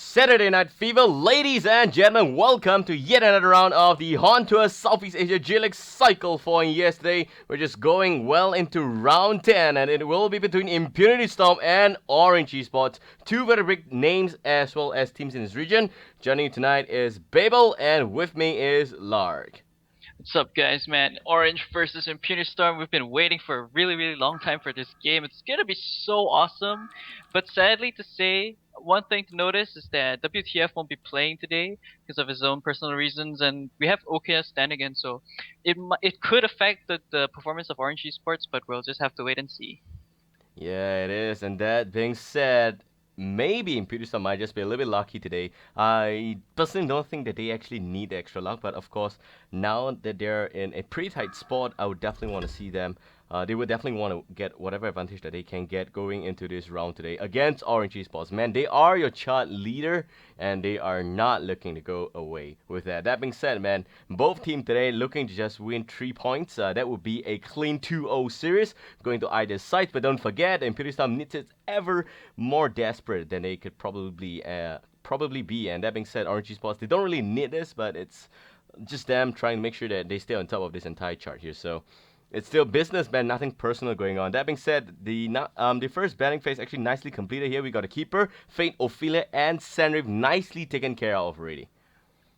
Saturday Night Fever, ladies and gentlemen, welcome to yet another round of the HoN Tour Southeast Asia J-League Cycle 4. And yesterday, we're just going well into round 10, and it will be between impunity.storm and orange esports. Two very big names as well as teams in this region. Joining you tonight is Babael, and with me is Larg. What's up, guys, man? Orange versus Impunity Storm. We've been waiting for a really, really long time for this game. It's gonna be so awesome. But sadly to say, one thing to notice is that WTF won't be playing today because of his own personal reasons, and we have OKS standing in, so it could affect the performance of Orange Esports, but we'll just have to wait and see. Yeah, it is. And that being said, maybe Imperial might just be a little bit lucky today. I personally don't think that they actually need the extra luck, but of course, now that they're in a pretty tight spot, I would definitely want to see them. They would definitely want to get whatever advantage that they can get going into this round today against Orange Esports. Man, they are your chart leader, and they are not looking to go away with that. That being said, man, both teams today looking to just win 3 points. That would be a clean 2-0 series going to either side. But don't forget, Imperial Storm needs it ever more desperate than they could probably be. And that being said, Orange Esports, they don't really need this, but it's just them trying to make sure that they stay on top of this entire chart here. So it's still business, man. Nothing personal going on. That being said, the first batting phase actually nicely completed here. We got a keeper, Fate, Ophelia, and Sandrive nicely taken care of already.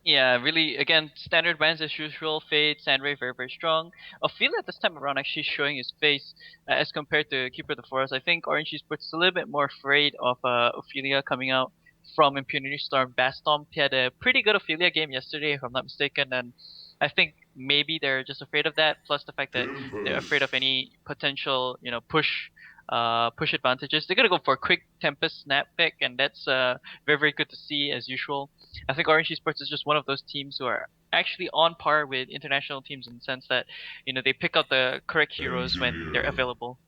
Yeah, really, again, standard bans as usual. Fade, Sandray, very, very strong. Ophelia this time around actually showing his face as compared to Keeper of the Forest. I think Orange Esports is a little bit more afraid of Ophelia coming out from Impunity Storm. Bastomp had a pretty good Ophelia game yesterday, if I'm not mistaken, and I think maybe they're just afraid of that, plus the fact that they're afraid of any potential, push advantages. They're gonna go for a quick Tempest snap pick, and that's very, very good to see as usual. I think Orange Esports is just one of those teams who are actually on par with international teams in the sense that they pick out the correct heroes when they're available.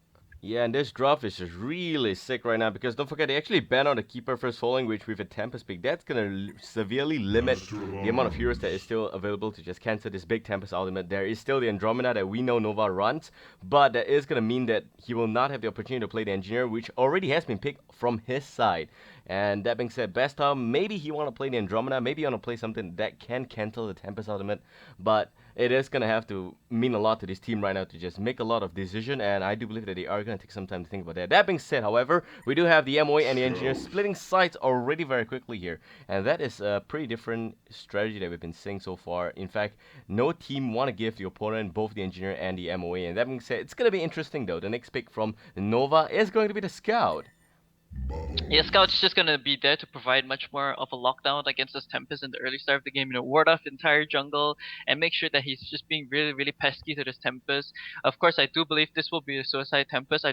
Yeah, and this draft is just really sick right now because don't forget they actually banned out the keeper first falling, which with a Tempest pick, that's gonna severely limit the amount of heroes that is still available to just cancel this big Tempest ultimate. There is still the Andromeda that we know Nova runs, but that is gonna mean that he will not have the opportunity to play the Engineer, which already has been picked from his side. And that being said, best time, maybe he want to play the Andromeda, maybe he want to play something that can cancel the Tempest ultimate, but it is gonna have to mean a lot to this team right now to just make a lot of decision, and I do believe that they are gonna take some time to think about that. That being said, however, we do have the MOA and the engineer splitting sides already very quickly here, and that is a pretty different strategy that we've been seeing so far. In fact, no team want to give the opponent both the engineer and the MOA, and that being said, it's gonna be interesting though. The next pick from Nova is going to be the scout. Yeah, Scout's just gonna be there to provide much more of a lockdown against this Tempest in the early start of the game. Ward off the entire jungle and make sure that he's just being really, really pesky to this Tempest. Of course, I do believe this will be a Suicide Tempest.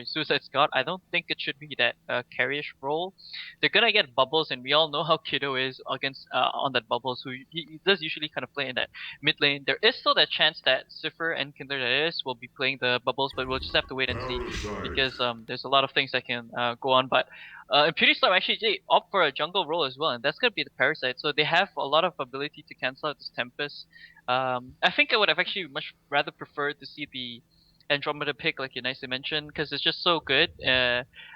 Suicide Scout. I don't think it should be that carryish role. They're gonna get bubbles, and we all know how Kiddo is against on that bubbles. Who he does usually kind of play in that mid lane. There is still that chance that Cipher and Kinder that is will be playing the bubbles, but we'll just have to wait and see because there's a lot of things that can go on. But Imperial Storm actually they opt for a jungle role as well, and that's gonna be the Parasite. So they have a lot of ability to cancel out this Tempest. I think I would have actually much rather preferred to see the Andromeda pick, like you nicely mentioned, because it's just so good.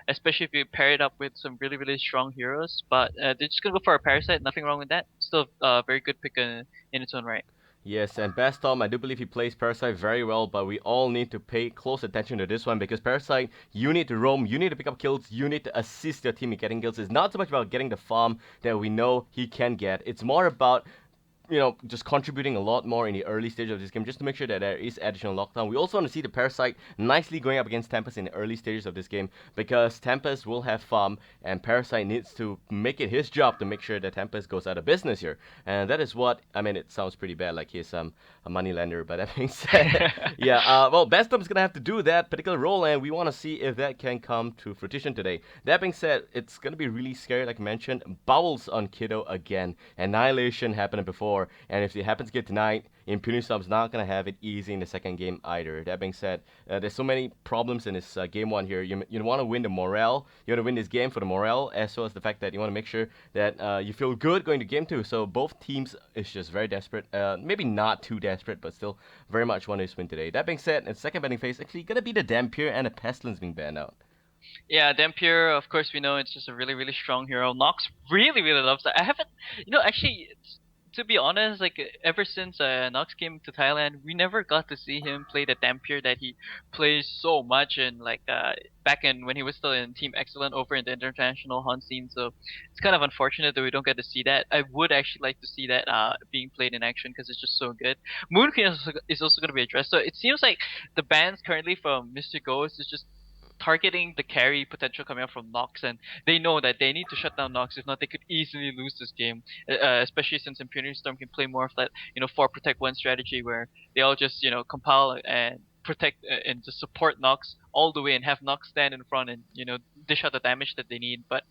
Especially if you pair it up with some really, really strong heroes. But they're just gonna go for a Parasite. Nothing wrong with that. Still a very good pick in its own right. Yes, and Bastom, I do believe he plays Parasite very well, but we all need to pay close attention to this one because Parasite, you need to roam, you need to pick up kills, you need to assist your team in getting kills. It's not so much about getting the farm that we know he can get. It's more about just contributing a lot more in the early stage of this game, just to make sure that there is additional lockdown. We also want to see the Parasite nicely going up against Tempest in the early stages of this game, because Tempest will have farm, and Parasite needs to make it his job to make sure that Tempest goes out of business here. And that is what, I mean, it sounds pretty bad, like he's a money lender, but that being said, yeah, well, Bastom's gonna have to do that particular role, and we want to see if that can come to fruition today. That being said, it's gonna be really scary, like I mentioned. Bowels on Kiddo again. Annihilation happened before. And if it happens again tonight, Impunity Storm's not going to have it easy in the second game either. That being said, there's so many problems in this game one here. You want to win the morale. You want to win this game for the morale, as well as the fact that you want to make sure that you feel good going to game two. So both teams is just very desperate. Maybe not too desperate, but still very much want to win today. That being said, in second betting phase, actually going to be the Dampier and the Pestilence being banned out. Yeah, Dampier, of course, we know it's just a really, really strong hero. Nox really, really loves that. I haven't, actually, to be honest, like ever since Nox came to Thailand, we never got to see him play the Dampier that he plays so much in, like back in when he was still in Team Excellent over in the international HoN scene. So it's kind of unfortunate that we don't get to see that. I would actually like to see that being played in action because it's just so good. Moon Queen is also going to be addressed. So it seems like the bans currently from Mr. Ghost is just targeting the carry potential coming out from Nox, and they know that they need to shut down Nox. If not, they could easily lose this game. Especially since Impunity Storm can play more of that, four protect one strategy where they all just compile and protect and just support Nox all the way and have Nox stand in front and dish out the damage that they need. But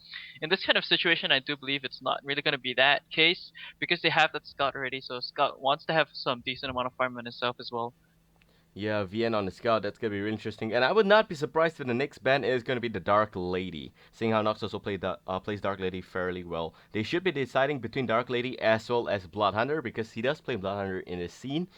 in this kind of situation, I do believe it's not really going to be that case because they have that Scout already. So Scout wants to have some decent amount of farm on himself as well. Yeah, VN on the scout, that's gonna be really interesting. And I would not be surprised if the next ban is gonna be the Dark Lady, seeing how Nox also plays Dark Lady fairly well. They should be deciding between Dark Lady as well as Blood Hunter because he does play Blood Hunter in his scene.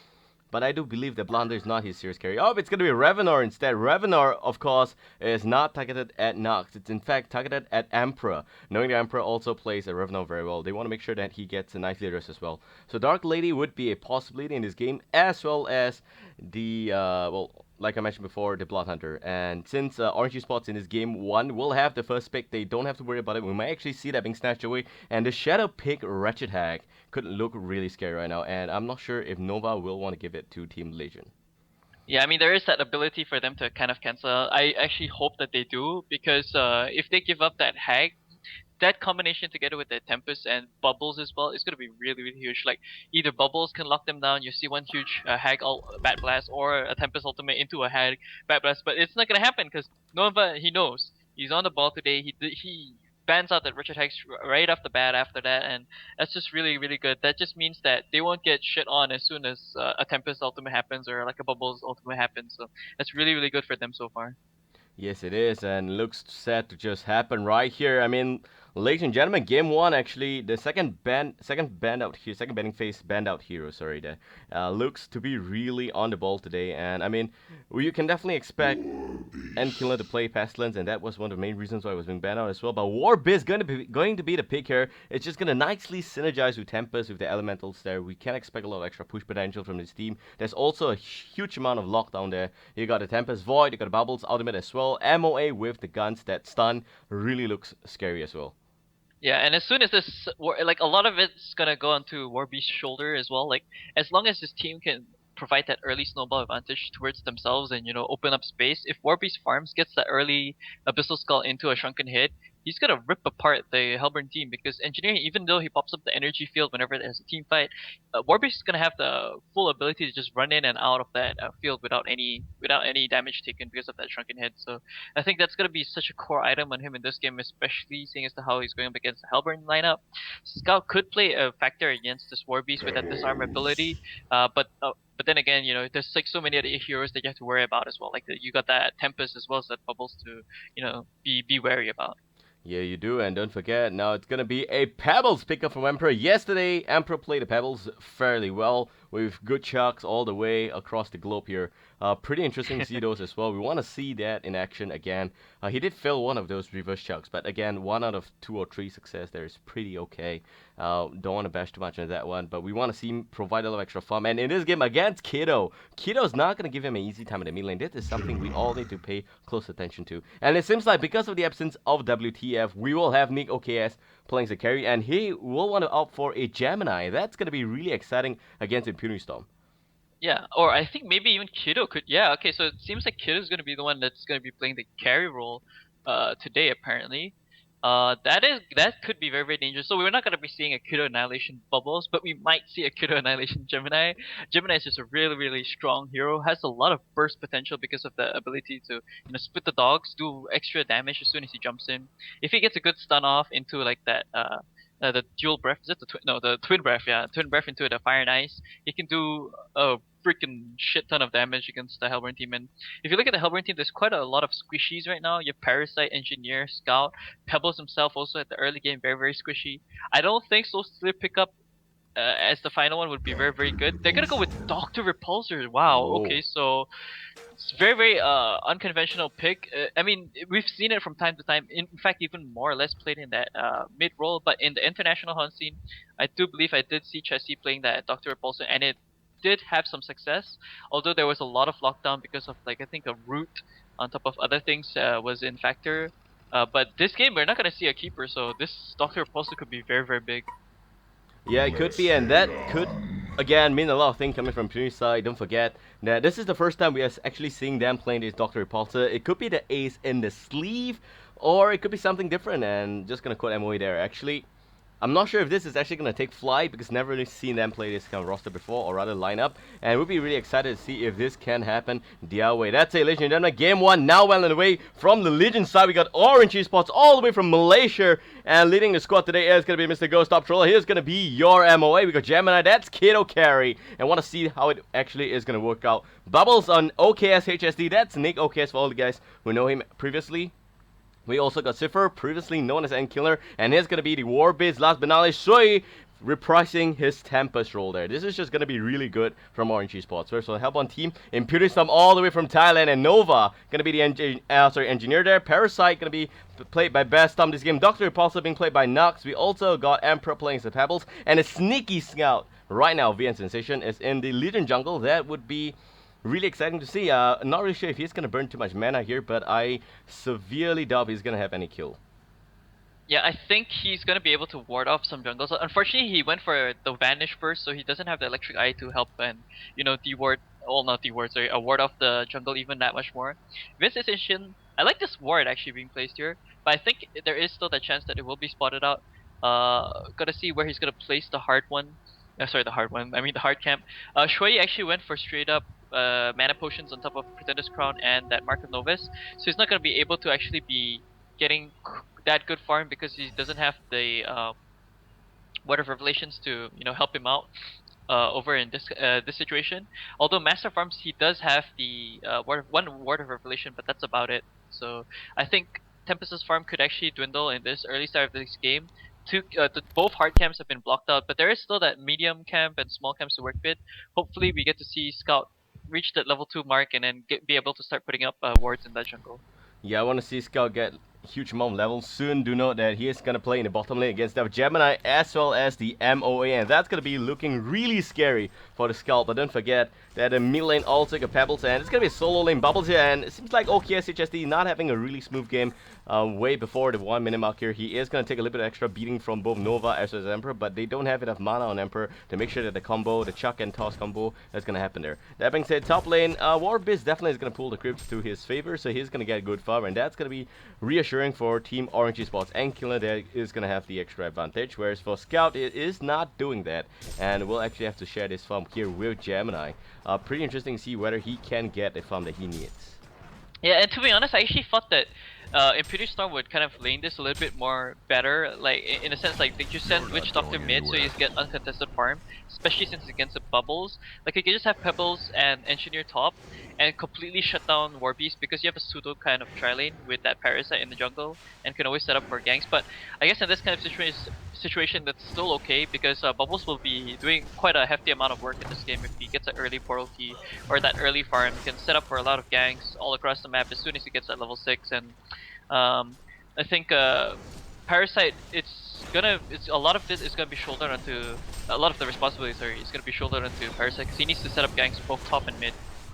But I do believe that Blunder is not his serious carry. Oh, it's going to be Revenor instead. Revenor, of course, is not targeted at Nox. It's in fact targeted at Emperor. Knowing the Emperor also plays a Revenor very well, they want to make sure that he gets a nice leaders as well. So Dark Lady would be a possibility in this game, as well as the, like I mentioned before, the Blood Hunter. And since Orange esports in this game 1 will have the first pick, they don't have to worry about it. We might actually see that being snatched away. And the Shadow pick Wretched Hag could look really scary right now. And I'm not sure if Nova will want to give it to Team Legion. Yeah, I mean there is that ability for them to kind of cancel. I actually hope that they do because if they give up that hag, that combination together with the Tempest and Bubbles as well is going to be really, really huge. Like either Bubbles can lock them down, you see one huge Hag Bat Blast, or a Tempest ultimate into a Hag Bat Blast, but it's not going to happen because Nova, he knows he's on the ball today. He bans out that Richard Hex right off the bat after that, and that's just really, really good. That just means that they won't get shit on as soon as a Tempest ultimate happens or like a Bubbles ultimate happens. So that's really, really good for them so far. Yes, it is, and looks set to just happen right here. I mean, ladies and gentlemen, game one actually, the second band out here, second banding phase band out hero. Sorry, there looks to be really on the ball today, and I mean, you can definitely expect Killer to play Pestilence, and that was one of the main reasons why I was being banned out as well. But Warbiz going to be the pick here. It's just gonna nicely synergize with Tempest with the elementals there. We can expect a lot of extra push potential from this team. There's also a huge amount of lockdown there. You got the Tempest Void, you got the Bubbles Ultimate as well. MOA with the guns that stun really looks scary as well. Yeah, and as soon as this, like a lot of it's gonna go onto Warbeast's shoulder as well. Like as long as his team can provide that early snowball advantage towards themselves and open up space, if Warbeast farms gets that early Abyssal Skull into a shrunken head, he's gonna rip apart the Hellburn team because engineering, even though he pops up the energy field whenever there's a team fight, Warbeast is gonna have the full ability to just run in and out of that field without any damage taken because of that shrunken head. So I think that's gonna be such a core item on him in this game, especially seeing as to how he's going up against the Hellburn lineup. Scout could play a factor against this Warbeast with that disarm ability, but then again, there's like so many other heroes that you have to worry about as well. Like you got that Tempest as well as that Bubbles to be wary about. Yeah, you do, and don't forget, now it's gonna be a Pebbles pickup from Emperor. Yesterday, Emperor played the Pebbles fairly well, with good chucks all the way across the globe here. Pretty interesting to see those as well. We want to see that in action again. He did fail one of those reverse chucks, but again, 1 out of 2 or 3 success there is pretty okay. Don't want to bash too much on that one, but we want to see him provide a little extra fun. And in this game against Kiddo's not going to give him an easy time in the mid lane. This is something we all need to pay close attention to. And it seems like because of the absence of WTF, we will have Nick OKS playing the carry, and he will want to opt for a Gemini. That's going to be really exciting against Impunity Storm. Yeah, or I think maybe even Kiddo could. Yeah, okay, so it seems like Kiddo's gonna be the one that's gonna be playing the carry role, today apparently. That could be very, very dangerous. So we're not gonna be seeing a Kiddo Annihilation Bubbles, but we might see a Kiddo Annihilation Gemini. Gemini is just a really, really strong hero. Has a lot of burst potential because of the ability to split the dogs, do extra damage as soon as he jumps in. If he gets a good stun off into like that the dual breath, is it the twin? No, the twin breath. Yeah, twin breath into the fire and ice. He can do a freaking shit ton of damage against the Hellburn team. And if you look at the Hellburn team, there's quite a lot of squishies right now. You have Parasite, Engineer, Scout, Pebbles himself also at the early game, very, very squishy. I don't think so. Still pick up as the final one would be very, very good. They're gonna go with Dr. Repulsor. Wow. Whoa. Okay, so it's very, very unconventional pick. I mean, we've seen it from time to time. In fact, even more or less played in that mid role. But in the international HoN scene, I do believe I did see Chessy playing that Dr. Repulsor, and it did have some success. Although there was a lot of lockdown because of like I think a root on top of other things was in factor. But this game we're not gonna see a keeper, so this Dr. Repulsor could be very, very big. Yeah, it could be, and that could again mean a lot of things coming from Puni's side. Don't forget that this is the first time we are actually seeing them playing this Dr. Repulsor. It could be the ace in the sleeve, or it could be something different, and just gonna quote MOE there. Actually, I'm not sure if this is actually going to take flight because never really seen them play this kind of roster before, or rather lineup, and we'll be really excited to see if this can happen their way. That's it, ladies and gentlemen. Game 1 now well on the way from the Legion side. We got Orange Esports all the way from Malaysia, and leading the squad today is going to be Mr. Ghost Top Troller. Here's going to be your MOA. We got Gemini, that's Kato Carry, and want to see how it actually is going to work out. Bubbles on OKS HSD, that's Nick OKS for all the guys who know him previously. We also got Cipher, previously known as Endkiller, and here's going to be the Warbiz, last but not least, Shui, reprising his Tempest role there. This is just going to be really good from Orange Esports. First, we'll help on team, Impunity Storm all the way from Thailand, and Nova, going to be the engineer there. Parasite, going to be played by Bastom this game. Dr. Repulsor being played by Nux. We also got Emperor playing the Pebbles, and a sneaky scout right now, VN Sensation, is in the Legion jungle. That would be really exciting to see. Not really sure if he's going to burn too much mana here, but I severely doubt he's going to have any kill. Yeah, I think he's gonna be able to ward off some jungles. Unfortunately, he went for the Vanish Burst, so he doesn't have the Electric Eye to help and deward. Well, not deward, sorry, ward off the jungle even that much more. Visitation, I like this ward actually being placed here, but I think there is still the chance that it will be spotted out. Gotta see where he's gonna place the hard one. Sorry, the hard one. I mean the hard camp. Shui actually went for straight up mana potions on top of Pretender's Crown and that Mark of Novice, so he's not gonna be able to actually be getting that good farm because he doesn't have the Word of Revelations to help him out over in this situation. Although Master Farms, he does have the one Word of Revelation, but that's about it. So I think Tempest's farm could actually dwindle in this early start of this game. Both hard camps have been blocked out, but there is still that medium camp and small camps to work with. Hopefully we get to see Scout reach that level 2 mark and then be able to start putting up wards in that jungle. Yeah, I want to see Scout get huge amount of levels soon. Do note that he is going to play in the bottom lane against the Gemini as well as the MOA, and that's going to be looking really scary for the Scout. But don't forget that the mid lane all take a Pebbles, and it's going to be a solo lane Bubbles here, and it seems like OKS HSD not having a really smooth game way before the 1 minute mark here. He is going to take a little bit of extra beating from both Nova as well as Emperor, but they don't have enough mana on Emperor to make sure that the combo, the Chuck and Toss combo, that's going to happen there. That being said, top lane, Warbiz definitely is going to pull the creeps to his favor, so he's going to get good farm, and that's going to be reassuring for Team Orange Esports. Endkiller there is going to have the extra advantage, whereas for Scout it is not doing that, and we'll actually have to share this farm here with Gemini. Pretty interesting to see whether he can get the farm that he needs. Yeah, and to be honest, I actually thought that Impunity Storm would kind of lane this a little bit more better, like in a sense, like they just send Witch Doctor mid so you get uncontested farm, especially since it's against the bubbles. Like you can just have Pebbles and Engineer top and completely shut down Warbeast because you have a pseudo kind of tri-lane with that Parasite in the jungle and can always set up for ganks. But I guess in this kind of situation that's still okay because Bubbles will be doing quite a hefty amount of work in this game if he gets an early portal key or that early farm. He can set up for a lot of ganks all across the map as soon as he gets at level 6, and I think Parasite, it's a lot of this is gonna be shouldered onto a lot of the responsibility. Sorry, is gonna be shouldered onto Parasite because he needs to set up ganks both top and mid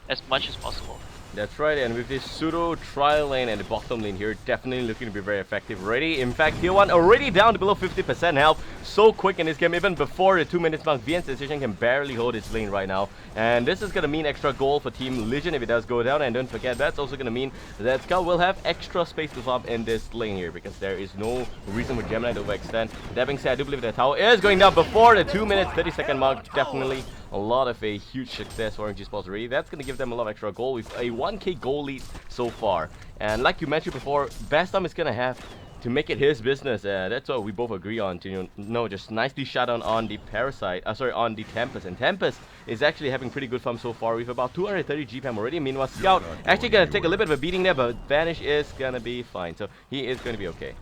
as much as possible. That's right, and with this pseudo trial lane and the bottom lane here, definitely looking to be very effective already. In fact, tier 1 already down to below 50% health. So quick in this game, even before the 2 minutes mark, VN Sensation can barely hold his lane right now. And this is going to mean extra gold for Team Legion if it does go down. And don't forget, that's also going to mean that Scout will have extra space to farm in this lane here, because there is no reason for Gemini to overextend. That being said, I do believe that tower is going down before the 2 minutes 30-second mark. Definitely a lot of a huge success for Orange Esports already. That's going to give them a lot of extra gold with a 1k gold lead so far. And like you mentioned before, Bastom is going to have to make it his business. That's what we both agree on. To just nicely shut down on the Parasite, on the Tempest. And Tempest is actually having pretty good farm so far with about 230 GPM already. Meanwhile, Scout actually going to take a little bit of a beating there, but Vanish is going to be fine. So he is going to be okay.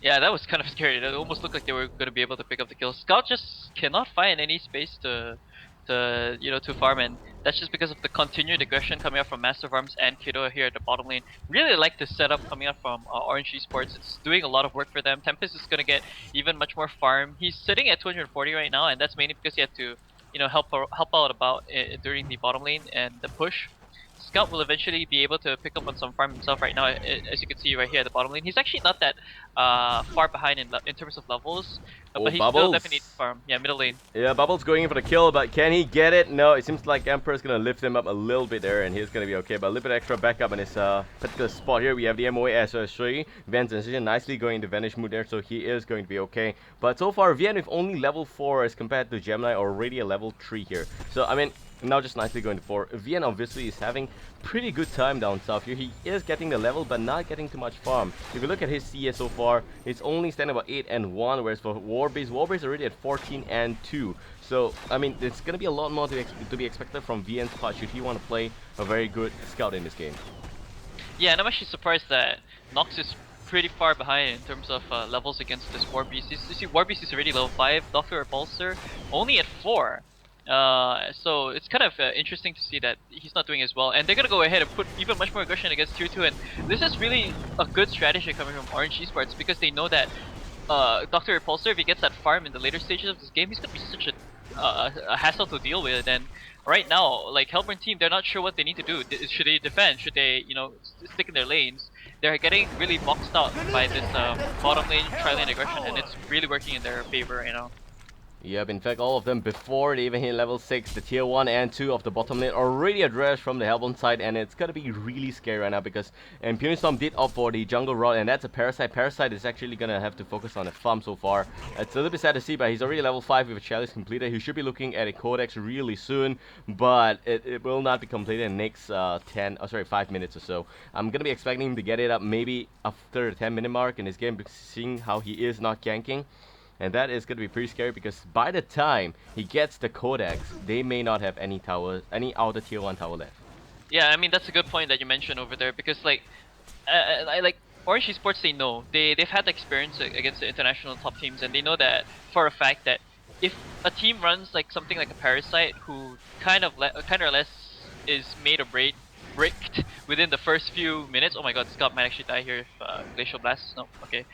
Yeah, that was kind of scary. It almost looked like they were going to be able to pick up the kill. Scout just cannot find any space to to farm, and that's just because of the continued aggression coming up from Master of Arms and Kiddo here at the bottom lane. Really like the setup coming up from Orange Esports. It's doing a lot of work for them. Tempest is gonna get even much more farm. He's sitting at 240 right now, and that's mainly because he had to help out about during the bottom lane and the push. Scout will eventually be able to pick up on some farm himself right now, as you can see right here at the bottom lane. He's actually not that far behind in terms of levels, Oh, but he still Bubbles. definitely needs to farm. Yeah, middle lane. Yeah, Bubbles going in for the kill, but can he get it? No, it seems like Emperor's gonna lift him up a little bit there, and he's gonna be okay. But a little bit extra backup in his particular spot here. We have the MOA as well as Shui. Van's transition nicely going into Vanish mood there, so he is going to be okay. But so far, Vian with only level 4 as compared to Gemini already a level 3 here. So, I mean, now just nicely going to 4. Vian obviously is having pretty good time down south here. He is getting the level, but not getting too much farm. If you look at his CS so far, it's only standing about 8 and 1, whereas for Warbase already at 14 and 2. So, I mean, it's going to be a lot more to be expected from VN's part should he want to play a very good scout in this game. Yeah, and I'm actually surprised that Nox is pretty far behind in terms of levels against this Warbeast. You see, Warbeast is already level 5, Dr. Repulsor only at 4. So it's kind of interesting to see that he's not doing as well, and they're gonna go ahead and put even much more aggression against tier 2, and this is really a good strategy coming from Orange Esports because they know that Dr. Repulsor, if he gets that farm in the later stages of this game, he's gonna be such a hassle to deal with. And right now, like Hellburn team, they're not sure what they need to do. Should they defend? Should they, stick in their lanes? They're getting really boxed out by this bottom lane tri-lane aggression, and it's really working in their favor right now. Yep, in fact, all of them before they even hit level 6, the tier 1 and 2 of the bottom lane already addressed from the Hellbourne side, and it's gonna be really scary right now because impunity.storm did opt for the jungle route, and that's a Parasite. Parasite is actually gonna have to focus on the farm so far. It's a little bit sad to see, but he's already level 5 with a challenge completed. He should be looking at a codex really soon, but it will not be completed in the next 5 minutes or so. I'm gonna be expecting him to get it up maybe after the 10-minute mark in this game, seeing how he is not ganking. And that is going to be pretty scary because by the time he gets the codex, they may not have any towers, any outer tier 1 tower left. Yeah, I mean that's a good point that you mentioned over there because like Orange Esports, they know they've had the experience against the international top teams, and they know that for a fact that if a team runs like something like a Parasite who kind of or less is made or bricked within the first few minutes. Oh my god, Scott might actually die here if Glacial Blast. No, okay.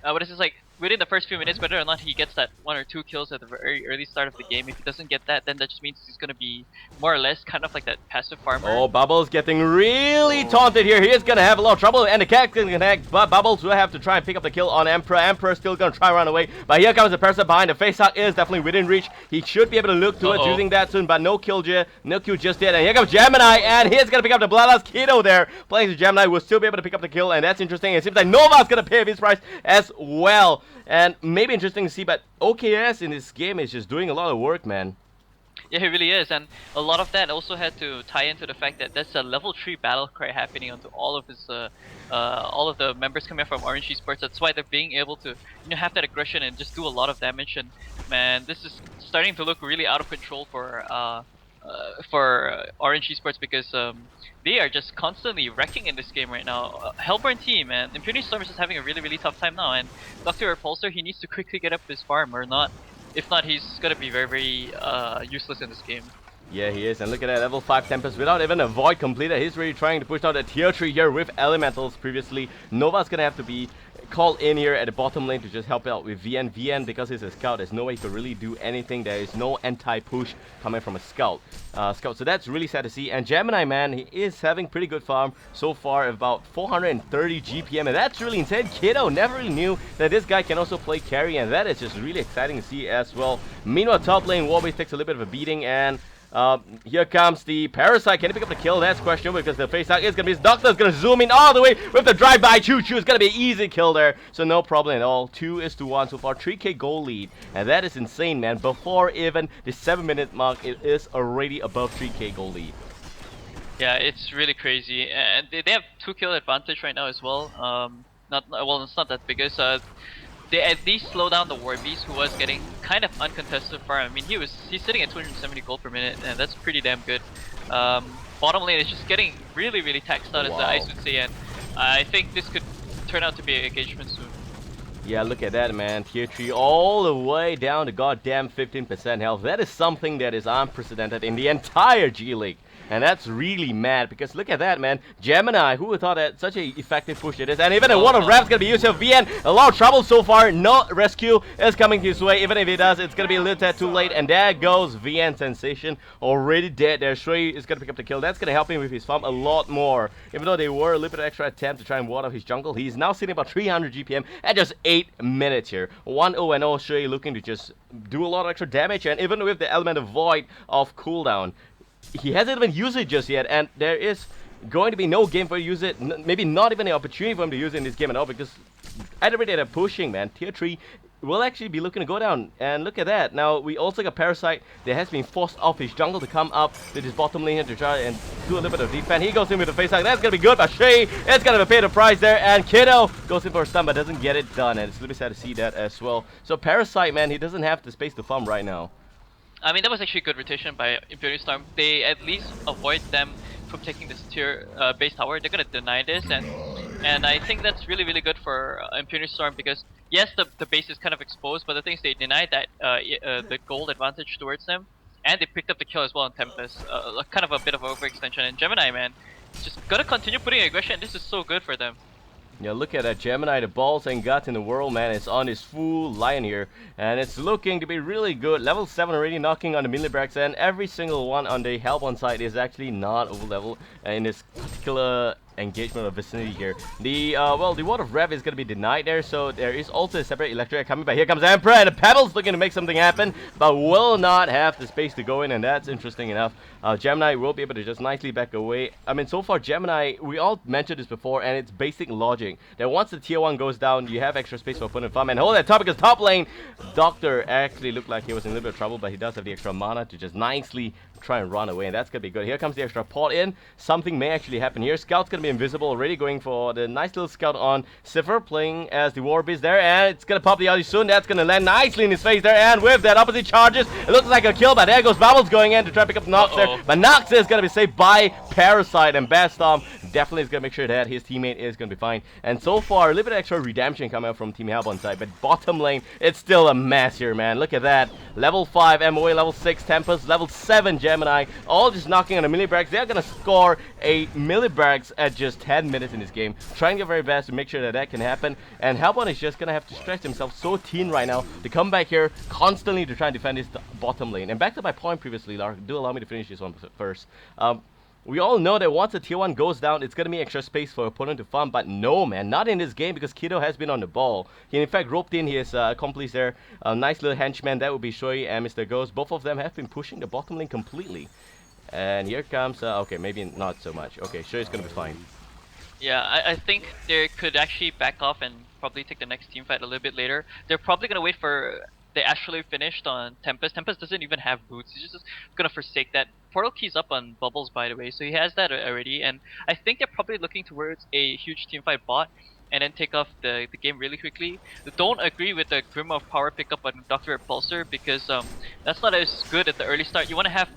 What is this like? Within the first few minutes, whether or not he gets that 1 or 2 kills at the very early start of the game, if he doesn't get that, then that just means he's gonna be more or less kind of like that passive farmer. Oh, Bubbles getting really taunted here. He is gonna have a lot of trouble, and the cat can connect, but Bubbles will have to try and pick up the kill on Emperor. Emperor still gonna try and run away, but here comes the person behind. The facehug is definitely within reach. He should be able to look towards using that soon, but no kill just yet. And here comes Gemini, and he's gonna pick up the Bloodlust Kiddo there. Playing the Gemini will still be able to pick up the kill, and that's interesting. It seems like Nova's gonna pay his price as well. And maybe interesting to see, but OKS in this game is just doing a lot of work, man. Yeah, he really is, and a lot of that also had to tie into the fact that there's a level 3 battle cry happening onto all of his, all of the members coming from Orange Esports. That's why they're being able to, have that aggression and just do a lot of damage. And man, this is starting to look really out of control for Orange Esports because they are just constantly wrecking in this game right now. Hellburn team and impunity.storm is just having a really tough time now, and Dr. Repulsor, he needs to quickly get up his farm or not. If not, he's gonna be very useless in this game. Yeah, he is, and look at that, level 5 Tempest without even a Void completed. He's really trying to push out a tier 3 here with Elementals previously. Nova's gonna have to be called in here at the bottom lane to just help out with VN. VN, because he's a scout, there's no way he could really do anything. There is no anti-push coming from a scout. So that's really sad to see. And Gemini, man, he is having pretty good farm so far, about 430 GPM, and that's really insane. Kiddo never really knew that this guy can also play carry, and that is just really exciting to see as well. Meanwhile, top lane, Warbase takes a little bit of a beating, and here comes the Parasite. Can he pick up the kill? That's questionable because the face is going to be his Doctor is going to zoom in all the way with the drive-by choo-choo. It's going to be an easy kill there, so no problem at all. 2-1 so far, 3k goal lead, and that is insane, man. Before even the 7-minute mark, it is already above 3k goal lead. Yeah, it's really crazy, and they have 2 kill advantage right now as well. It's not that big. They at least slow down the Warbeast, who was getting kind of uncontested farm. I mean, he's sitting at 270 gold per minute, and that's pretty damn good. Bottom lane is just getting really taxed out, as the ice would say, and I think this could turn out to be an engagement soon. Yeah, look at that, man. Tier 3 all the way down to goddamn 15% health. That is something that is unprecedented in the entire G League. And that's really mad, because look at that, man. Gemini, who would thought that such an effective push it is. And even a one of Rev's gonna be used here. VN, a lot of trouble so far. No rescue is coming his way. Even if he does, it's gonna be a little tad too late. And there goes VN Sensation, already dead there. Shui is gonna pick up the kill. That's gonna help him with his farm a lot more. Even though they were a little bit extra attempt to try and ward off his jungle, he's now sitting about 300 GPM at just 8 minutes here. 1-0-0 Shui looking to just do a lot of extra damage. And even with the element of void of cooldown, he hasn't even used it just yet, and there is going to be no game for him to use it, maybe not even an opportunity for him to use it in this game at all, because at the rate they're pushing, man, tier 3 will actually be looking to go down. And look at that. Now, we also got Parasite that has been forced off his jungle to come up to his bottom lane here to try and do a little bit of defense. He goes in with the face hug. That's going to be good, but Shay is going to pay the price there. And Kiddo goes in for a stun, but doesn't get it done. And it's a little bit sad to see that as well. So Parasite, man, he doesn't have the space to farm right now. I mean, that was actually a good rotation by impunity.storm. They at least avoid them from taking this tier base tower. They're gonna deny this, and I think that's really good for impunity.storm, because yes, the base is kind of exposed, but the thing is they denied that the gold advantage towards them, and they picked up the kill as well on Tempest. Kind of a bit of overextension. And Gemini, man, just gotta continue putting aggression. This is so good for them. Yeah, look at that Gemini, the balls and guts in the world, man. It's on his full line here, and it's looking to be really good. Level 7 already knocking on the millibracks, and every single one on the help on side is actually not over level in this particular engagement or vicinity here. The the ward of Rev is going to be denied there, so there is also a separate electric coming, but here comes Emperor, and the Pebbles looking to make something happen, but will not have the space to go in, and that's interesting enough. Gemini will be able to just nicely back away. I mean, so far Gemini, we all mentioned this before, and it's basic logic that once the tier 1 goes down, you have extra space for opponent farm. And hold that top, because top lane Doctor actually looked like he was in a little bit of trouble, but he does have the extra mana to just nicely try and run away, and that's gonna be good. Here comes the extra pot in. Something may actually happen here. Scout's gonna be invisible, already going for the nice little scout on Cipher, playing as the war beast there, and it's gonna pop the ulti soon. That's gonna land nicely in his face there, and with that opposite charges, it looks like a kill, but there goes Bubbles going in to try to pick up Nox there, but Nox is gonna be saved by Parasite, and Bastom definitely is gonna make sure that his teammate is gonna be fine. And so far, a little bit of extra redemption coming out from Team Help on side, but bottom lane, it's still a mess here, man. Look at that. Level 5 MOA, level 6 Tempest, level 7 Gemini, all just knocking on the millibracks. They're gonna score a millibracks at just 10 minutes in this game, trying their very best to make sure that that can happen. And Helbon is just gonna have to stretch himself so thin right now to come back here constantly to try and defend his bottom lane. And back to my point previously, Lark, do allow me to finish this one first. We all know that once the tier 1 goes down, it's going to be extra space for opponent to farm, but no, man, not in this game, because Kiddo has been on the ball. He in fact roped in his accomplice there, a nice little henchman, that would be Shui and Mr. Ghost. Both of them have been pushing the bottom lane completely. And here comes, okay, maybe not so much. Okay, Shui's going to be fine. Yeah, I think they could actually back off and probably take the next team fight a little bit later. They're probably going to wait for the actually finished on Tempest. Tempest doesn't even have boots. He's just gonna forsake that. Portal key's up on Bubbles, by the way, so he has that already. And I think they're probably looking towards a huge teamfight bot and then take off the game really quickly. Don't agree with the Grim of Power pickup on Dr. Repulsor, because that's not as good at the early start. You want to have,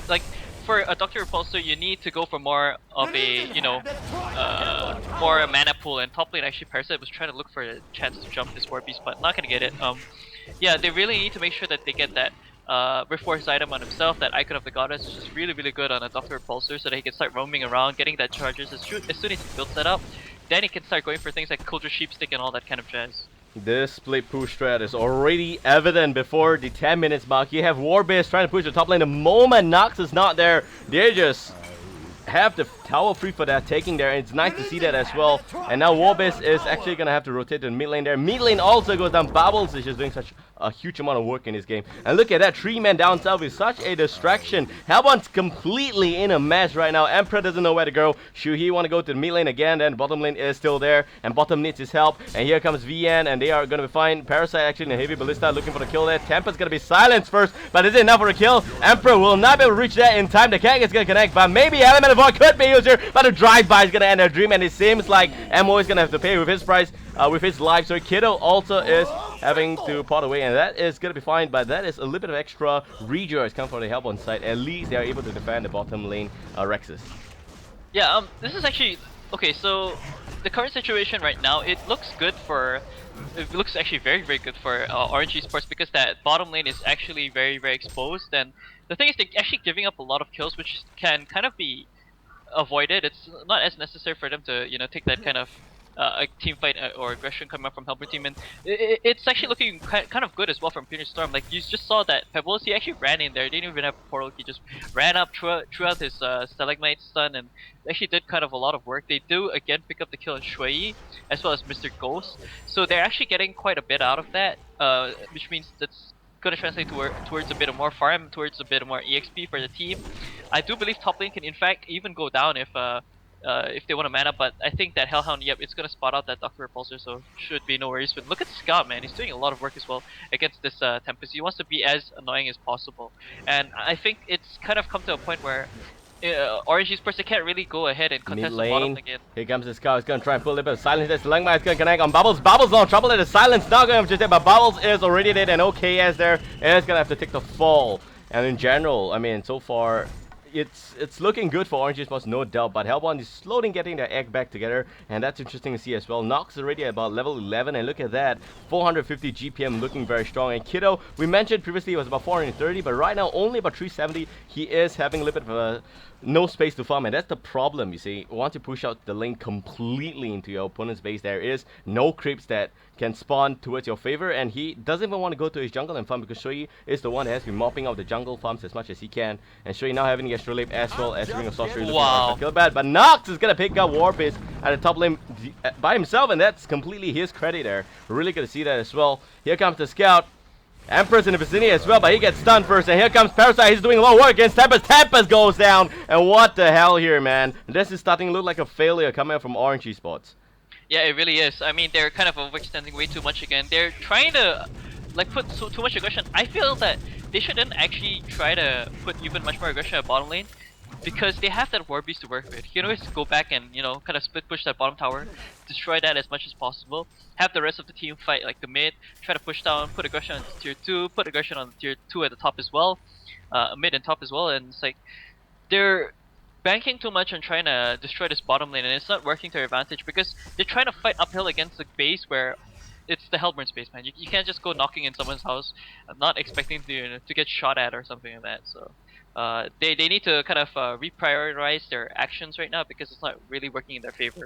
like, for a Dr. Repulsor, you need to go for more of a, you know, more a mana pool. And top lane, actually, Parasite was trying to look for a chance to jump this War Beast, but not gonna get it. Yeah, they really need to make sure that they get that reforced item on himself, that Icon of the Goddess, which is really good on a Dr. Repulsor, so that he can start roaming around, getting that charges as soon as he builds that up. Then he can start going for things like Culture Sheepstick and all that kind of jazz. This split push strat is already evident before the 10 minutes mark. You have Warbase trying to push the top lane. The moment Nox is not there, they just have the tower free for that taking there, and it's nice to see that as well. And now Warbase is actually gonna have to rotate to the mid lane there. Mid lane also goes down. Bubbles is just doing such a huge amount of work in this game. And look at that, 3-man down south is such a distraction. Helbon's completely in a mess right now. Emperor doesn't know where to go. Should he want to go to the mid lane again? Then bottom lane is still there, and bottom needs his help. And here comes VN, and they are gonna be fine. Parasite actually in a heavy ballista looking for the kill there. Tempest's gonna be silenced first, but is it enough for a kill? Emperor will not be able to reach that in time. The Kang is gonna connect, but maybe Element of Void could be used here, but the drive-by is gonna end their dream, and it seems like MO is gonna have to pay with his price, with his life. So Kiddo also is having to pot away, and that is gonna be fine, but that is a little bit of extra rejoice come from the help on side. At least they are able to defend the bottom lane Rexes. Yeah, this is actually okay. So the current situation right now, it looks good for it looks actually very good for Orange Esports because that bottom lane is actually very exposed, and the thing is they're actually giving up a lot of kills, which can kind of be avoided. It's not as necessary for them to take that kind of a team fight or aggression coming up from Helper team, and it's actually looking kind of good as well from impunity.storm. Like you just saw that Pebbles, he actually ran in there, didn't even have a portal, he just ran up, threw out his stalagmite stun, and actually did kind of a lot of work. They do again pick up the kill on Shui as well as Mr. Ghost, so they're actually getting quite a bit out of that, which means that's gonna translate towards a bit of more farm, towards a bit of more EXP for the team. I do believe top lane can in fact even go down if they want to mana, but I think that Hellhound, yep, it's gonna spot out that Doctor Repulsor, so should be no worries. But look at Scott, man, he's doing a lot of work as well against this Tempest. He wants to be as annoying as possible, and I think it's kind of come to a point where Orange Esports, they can't really go ahead and contest the bottom again. Here comes the Scout. He's gonna try and pull a little bit of silence. This Langmai is gonna connect on Bubbles. Bubbles no trouble. It is silence not gonna just hit, but Bubbles is already dead, and OKS there is gonna have to take the fall. And in general, I mean, so far it's looking good for Orange Esports, no doubt, but Hellbound is slowly getting their act back together, and that's interesting to see as well. Nox already at about level 11, and look at that, 450 GPM, looking very strong. And Kiddo, we mentioned previously, was about 430, but right now only about 370. He is having a little bit of a no space to farm, and that's the problem, you see. Once you push out the lane completely into your opponent's base, there is no creeps that can spawn towards your favor, and he doesn't even want to go to his jungle and farm because Shui is the one that has been mopping out the jungle farms as much as he can, and Shui now having Astrolabe as well as Ring of Sorcery looking for a kill bad, but Nox is gonna pick up Warbeast at the top lane by himself, and that's completely his credit there. Really gonna see that as well. Here comes the Scout. Empress in the vicinity as well, but he gets stunned first, and here comes Parasite. He's doing a lot of work against Tempest. Tempest goes down, and what the hell here, man? This is starting to look like a failure coming out from Orange Esports. Yeah, it really is. I mean, they're kind of overextending way too much again. They're trying to like put too much aggression. I feel that they shouldn't actually try to put even much more aggression at bottom lane, because they have that Warbeast to work with. You can always go back and, kind of split push that bottom tower, destroy that as much as possible, have the rest of the team fight like the mid, try to push down, put aggression on tier 2, put aggression on tier 2 at the top as well, mid and top as well, and it's like, they're banking too much on trying to destroy this bottom lane, and it's not working to their advantage because they're trying to fight uphill against the base where it's the Hellburn space, man. You can't just go knocking in someone's house, not expecting to get shot at or something like that, so... they need to kind of reprioritize their actions right now because it's not really working in their favor.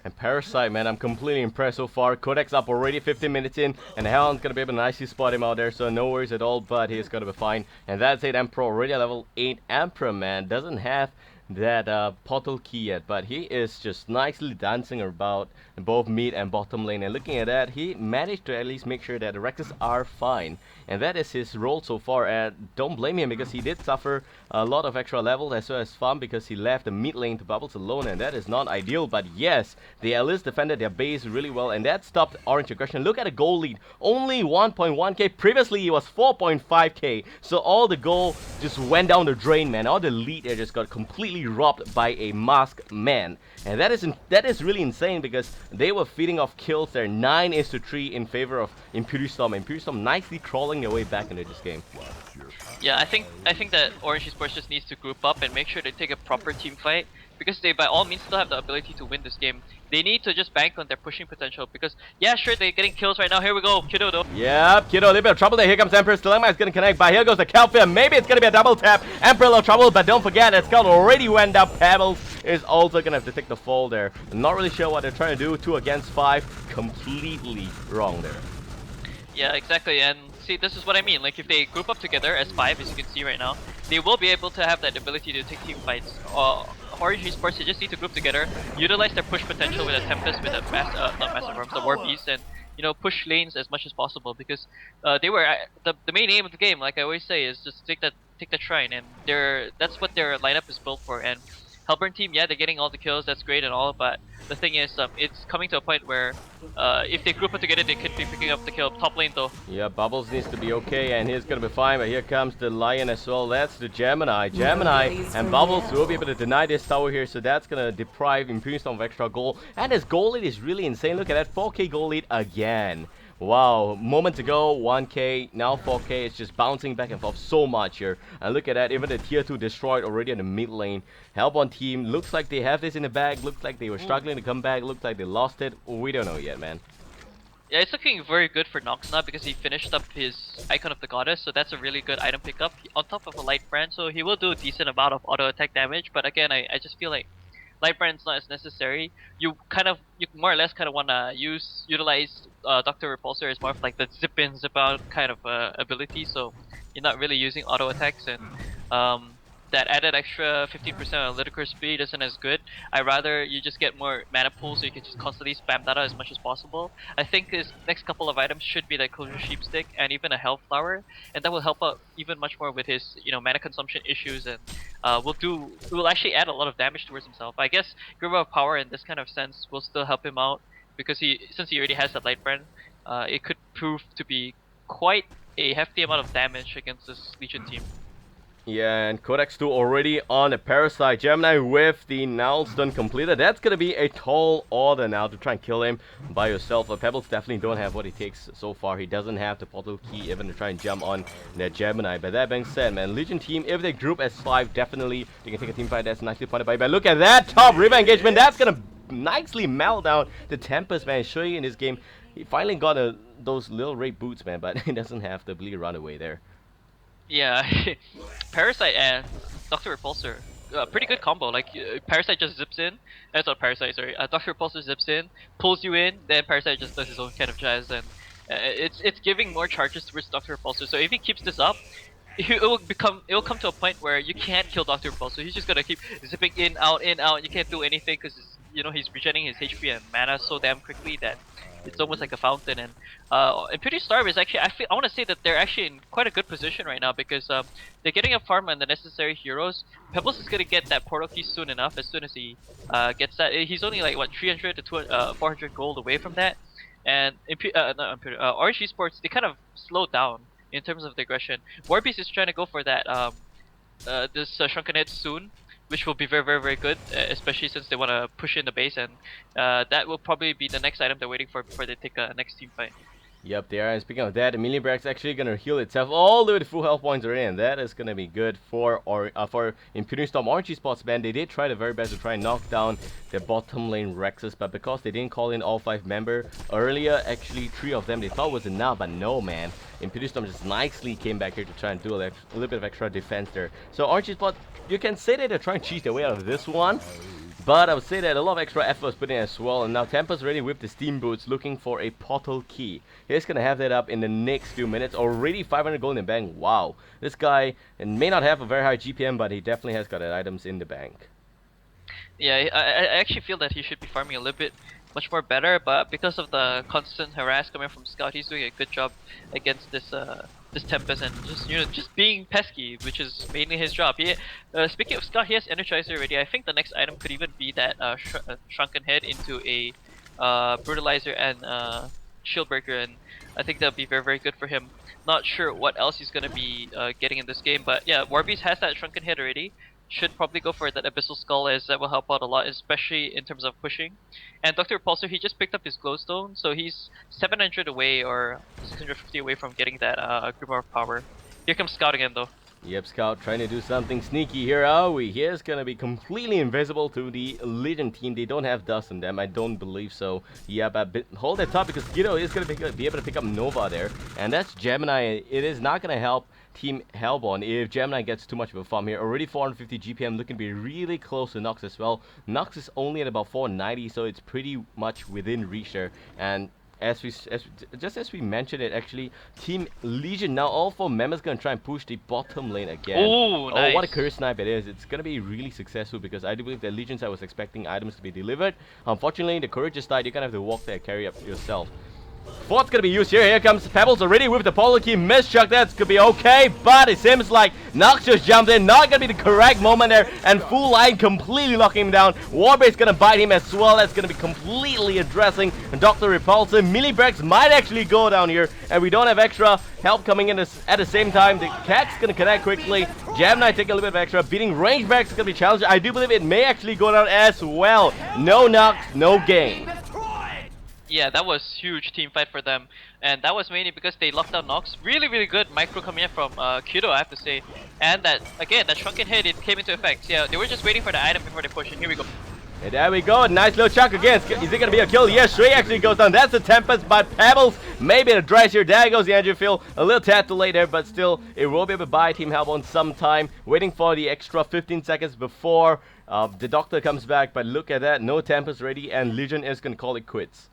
And Parasite, man, I'm completely impressed so far. Codex up already 15 minutes in, and Hell's gonna be able to nicely spot him out there, so no worries at all, but he's gonna be fine. And that's 8 Emperor, already at level 8 Emperor, man. Doesn't have that portal key yet, but he is just nicely dancing about both mid and bottom lane, and looking at that, he managed to at least make sure that the Rexes are fine, and that is his role so far. And don't blame him, because he did suffer a lot of extra level as well as farm because he left the mid lane to Bubbles alone, and that is not ideal. But yes, the Alice defended their base really well, and that stopped Orange aggression. Look at the goal lead, only 1.1k. Previously it was 4.5k, so all the goal just went down the drain, man. All the lead there just got completely robbed by a masked man, and that is really insane because they were feeding off kills there, 9-3 in favor of impunity.storm. impunity.storm nicely crawling their way back into this game. Yeah, I think that Orange Esports just needs to group up and make sure they take a proper team fight, because they by all means still have the ability to win this game. They need to just bank on their pushing potential, because yeah, sure, they're getting kills right now. Here we go, Kiddo though. Yep, Kiddo, a little bit of trouble there. Here comes Emperor's Dilemma. It's gonna connect, but here goes the Calfear. Maybe it's gonna be a double tap. Emperor a little trouble, but don't forget that Scout already went up. Pebbles is also gonna have to take the fall there. Not really sure what they're trying to do. 2 against 5, completely wrong there. Yeah, exactly, and see, this is what I mean. Like, if they group up together as 5, as you can see right now, they will be able to have that ability to take team fights. Orange Esports, they just need to group together, utilize their push potential with a Tempest, with a not Massive Arms, the Warbeast, and push lanes as much as possible, because they were the main aim of the game. Like I always say, is just take that shrine, and that's what their lineup is built for. And Hellburn team, yeah, they're getting all the kills, that's great and all, but the thing is, it's coming to a point where if they group it together, they could be picking up the kill. Top lane though. Yeah, Bubbles needs to be okay, and he's gonna be fine, but here comes the Lion as well. That's the Gemini. And Bubbles will be able to deny this tower here, so that's gonna deprive impunity.storm of extra goal. And his goal lead is really insane. Look at that, 4k goal lead again. Wow, moments ago 1k, now 4k. It's just bouncing back and forth so much here. And look at that, even the tier 2 destroyed already in the mid lane. Hellbound team looks like they have this in the bag, looks like they were struggling to come back, looks like they lost it. We don't know yet, man. Yeah, it's looking very good for Nox now because he finished up his Icon of the Goddess, so that's a really good item pickup on top of a Light Brand, so he will do a decent amount of auto attack damage, but again, I just feel like Light Brand's not as necessary. You more or less kind of want to utilize Doctor Repulsor as more of like the zip in, zip out kind of ability, so you're not really using auto attacks, and that added extra 15% analytical speed isn't as good. I rather you just get more mana pool so you can just constantly spam data as much as possible. I think his next couple of items should be the Closure Sheepstick and even a Health Flower, and that will help out even much more with his mana consumption issues, and will actually add a lot of damage towards himself. I guess Grima of Power in this kind of sense will still help him out because since he already has that Light Brand, it could prove to be quite a hefty amount of damage against this Legion team. Yeah, and Codex 2 already on the Parasite. Gemini with the Null stun completed. That's gonna be a tall order now to try and kill him by yourself. But Pebbles definitely don't have what he takes so far. He doesn't have the portal key even to try and jump on that Gemini. But that being said, man, Legion team, if they group as 5, definitely they can take a team fight. That's nicely pointed by. But look at that top river engagement. That's gonna nicely melt down the Tempest, man. Showing in this game, he finally got those little red boots, man. But he doesn't have the bleed runaway there. Yeah, Parasite and Doctor Repulsor, pretty good combo. Like Parasite just zips in. That's not Parasite, sorry. Doctor Repulsor zips in, pulls you in, then Parasite just does his own kind of jazz, and it's giving more charges towards Doctor Repulsor. So if he keeps this up, it will come to a point where you can't kill Doctor Repulsor. He's just gonna keep zipping in, out, in, out. You can't do anything because he's regenerating his HP and mana so damn quickly that it's almost like a fountain. And impunity.storm is actually, I want to say that they're actually in quite a good position right now because they're getting a farm on the necessary heroes. Pebbles is gonna get that portal key soon enough. As soon as he gets that, he's only like what 300 to 200, 400 gold away from that. And Orange Esports, they kind of slowed down in terms of the aggression. Warbeast is trying to go for that this Shrunken Head soon, which will be very, very, very good, especially since they want to push in the base, and that will probably be the next item they're waiting for before they take a next team fight. Yep, they are. And speaking of that, the melee Brack's actually gonna heal itself all the way to full health points are in. That is gonna be good for impunity.storm. Orange Esports, man, they did try their very best to try and knock down the bottom lane Rexes, but because they didn't call in all 5 members earlier, actually 3 of them they thought was enough, but no, man. impunity.storm just nicely came back here to try and do a little bit of extra defense there. So Orange Esports, you can say that they're trying to cheat their way out of this one. But I would say that a lot of extra effort was put in as well, and now Tampa's ready with the steam boots looking for a portal key. He's gonna have that up in the next few minutes. Already 500 gold in the bank. Wow. This guy may not have a very high GPM, but he definitely has got items in the bank. Yeah, I actually feel that he should be farming a little bit much more better, but because of the constant harass coming from Scout, he's doing a good job against this Tempest and just being pesky, which is mainly his job. Speaking of Scout, he has Energizer already. I think the next item could even be that Shrunken Head into a Brutalizer and Shield Breaker, and I think that'll be very, very good for him. Not sure what else he's gonna be getting in this game, but yeah, Warbeast has that Shrunken Head already. Should probably go for that Abyssal Skull, as that will help out a lot, especially in terms of pushing. And Dr. Repulsor, he just picked up his Glowstone, so he's 700 away or 650 away from getting that Grimoire of Power. Here comes Scout again though. Yep, Scout trying to do something sneaky here, are we? He is gonna be completely invisible to the Legion team. They don't have dust on them, I don't believe so. Yeah, but hold that top because Guido is gonna be able to pick up Nova there. And that's Gemini. It is not gonna help Team Hellborn if Gemini gets too much of a farm here. Already 450 GPM, looking to be really close to Nox as well. Nox is only at about 490, so it's pretty much within reach there. And as we mentioned it, actually, Team Legion now all 4 members gonna try and push the bottom lane again. Ooh, nice. Oh, what a career snipe it is! It's gonna be really successful because I do believe that Legion side was expecting items to be delivered. Unfortunately, the courage just died. You're gonna have to walk there, carry up yourself. Fourth's gonna be used here. Here comes Pebbles already with the portal key. Mistruck. That's gonna be okay, but it seems like Nox just jumped in. Not gonna be the correct moment there, and full line completely locking him down. Warbait's gonna bite him as well. That's gonna be completely addressing Dr. Repulsive. Millibrex might actually go down here, and we don't have extra help coming in at the same time. The cat's gonna connect quickly. Gemini taking a little bit of extra. Beating Rangeback is gonna be challenging. I do believe it may actually go down as well. No Nox, no game. Yeah, that was huge team fight for them, and that was mainly because they locked down Nox. Really, really good micro coming in from Kudo, I have to say. And that, again, that Shrunken Head, it came into effect. Yeah, they were just waiting for the item before they push, and here we go. And there we go, nice little chunk again. Is it gonna be a kill? Yes, Shui actually goes down. That's a Tempest, but Pebbles maybe the dries here. There goes the engine fill. A little tad too late there, but still, it will be able to buy Team Hellbound some time. Waiting for the extra 15 seconds before the Doctor comes back. But look at that, no Tempest ready, and Legion is gonna call it quits.